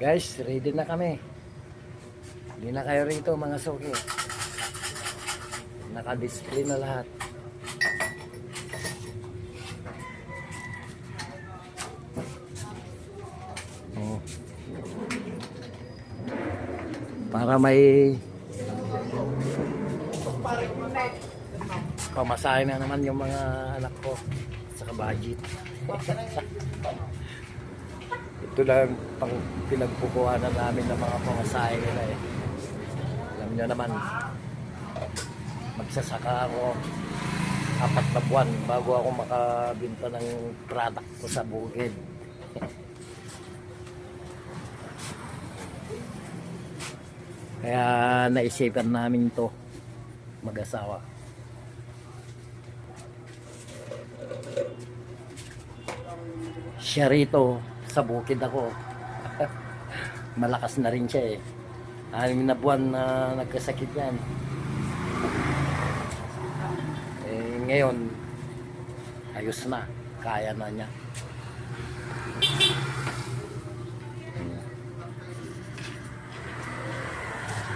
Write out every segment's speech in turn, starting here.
Guys, ready na kami. Hindi na kayo rito mga suki. Naka-display na lahat. Oh. Para may pamasahe na naman yung mga anak ko sa budget. Ito lang pang pinagpukuhanan namin ng mga pamasahe nila eh. Alam nyo naman, magsasaka ako 4 na buwan bago ako makabenta ng product ko sa bukid. Kaya naisipan namin to mag-asawa. Siya rito sa bukid ako. Malakas na rin siya eh. 6 na buwan na nagkasakit yan. Eh, ngayon ayos na, kaya na niya.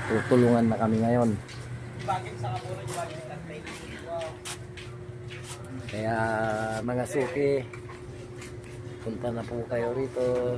Tutulungan na kami ngayon. Kaya mga suki, punta na po kayo rito.